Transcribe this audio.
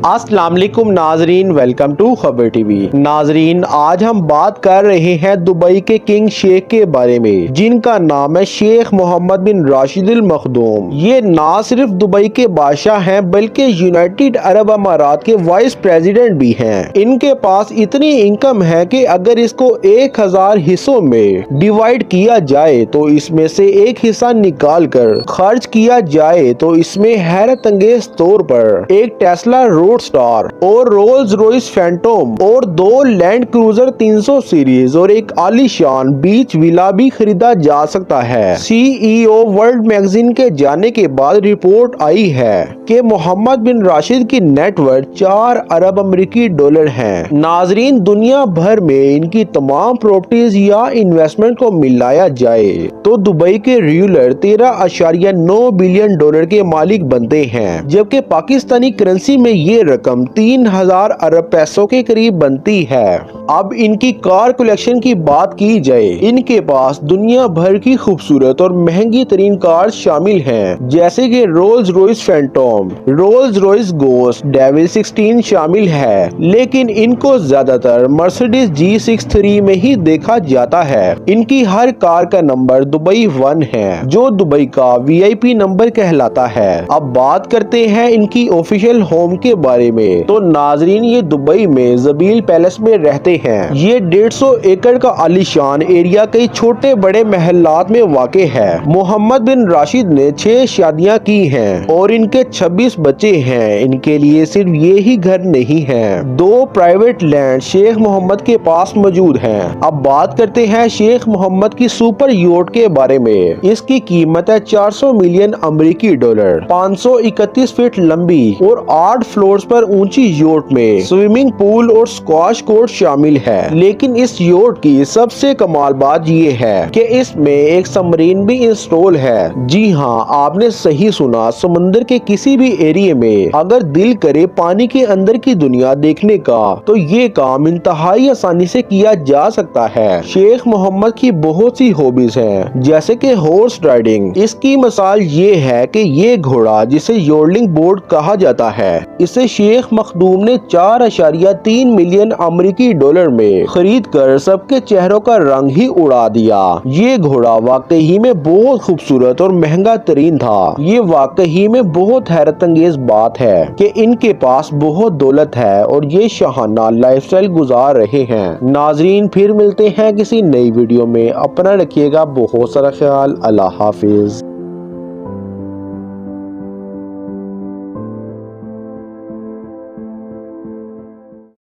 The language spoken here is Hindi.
अस्सलाम वालेकुम नाजरीन, वेलकम टू खबर टीवी। नाजरीन, आज हम बात कर रहे हैं दुबई के किंग शेख के बारे में, जिनका नाम है शेख मोहम्मद बिन राशिद अल मखदूम। ये ना सिर्फ दुबई के बादशाह हैं बल्कि यूनाइटेड अरब अमारात के वाइस प्रेसिडेंट भी हैं। इनके पास इतनी इनकम है कि अगर इसको 1000 हिस्सों में डिवाइड किया जाए तो इसमें से एक हिस्सा निकाल कर खर्च किया जाए तो इसमें हैरत अंगेज तौर पर एक टेस्ला स्टार और रोल्स रॉयस फैंटोम और 2 लैंड क्रूजर 300 सीरीज और एक आलीशान बीच विला भी खरीदा जा सकता है। CEO वर्ल्ड मैगजीन के जाने के बाद रिपोर्ट आई है कि मोहम्मद बिन राशिद की नेटवर्थ 4 अरब अमेरिकी डॉलर है। नाजरीन, दुनिया भर में इनकी तमाम प्रॉपर्टीज या इन्वेस्टमेंट को मिलाया जाए तो दुबई के रूलर 13.9 बिलियन डॉलर के मालिक बनते हैं, जबकि पाकिस्तानी करेंसी में ये रकम 3000 अरब पैसों के करीब बनती है। अब इनकी कार कलेक्शन की बात की जाए, इनके पास दुनिया भर की खूबसूरत और महंगी तरीन कार शामिल हैं, जैसे कि Rolls Royce Phantom, Rolls Royce Ghost, Devel 16 शामिल है, लेकिन इनको ज्यादातर मर्सिडीज G63 में ही देखा जाता है। इनकी हर कार का नंबर दुबई 1 है, जो दुबई का VIP नंबर कहलाता है। अब बात करते हैं इनकी ऑफिशियल होम के बारे में। तो नाजरीन, ये दुबई में जबील पैलेस में रहते हैं। ये 150 एकड़ का आलीशान एरिया कई छोटे बड़े महलात में वाक़े है। मोहम्मद बिन राशिद ने 6 शादियां की हैं और इनके 26 बच्चे हैं। इनके लिए सिर्फ ये ही घर नहीं है, 2 प्राइवेट लैंड शेख मोहम्मद के पास मौजूद हैं। अब बात करते हैं शेख मोहम्मद की सुपर योट के बारे में। इसकी कीमत है 400 मिलियन अमेरिकी डॉलर, 531 फीट लंबी और 8 फ्लोर्स पर ऊंची योट में स्विमिंग पूल और स्क्वाश कोर्ट शामिल है। लेकिन इस योट की सबसे कमाल बात ये है कि इसमें एक सबमरीन भी इंस्टॉल है। जी हाँ, आपने सही सुना, समुद्र के किसी भी एरिया में अगर दिल करे पानी के अंदर की दुनिया देखने का तो ये काम इंतहाई आसानी से किया जा सकता है। शेख मोहम्मद की बहुत सी हॉबीज हैं, जैसे कि हॉर्स राइडिंग। इसकी मिसाल ये है कि ये घोड़ा जिसे योडलिंग बोर्ड कहा जाता है, इसे शेख मखदूम ने 4.3 मिलियन अमेरिकी डॉलर में खरीद कर सबके चेहरों का रंग ही उड़ा दिया। ये घोड़ा वाकई में बहुत खूबसूरत और महंगा तरीन था। ये वाकई में बहुत हैरत अंगेज बात है कि इनके पास बहुत दौलत है और ये शाहाना लाइफस्टाइल गुजार रहे हैं। नाजरीन, फिर मिलते हैं किसी नई वीडियो में। अपना रखिएगा बहुत सारा ख्याल। अल्लाह हाफिज।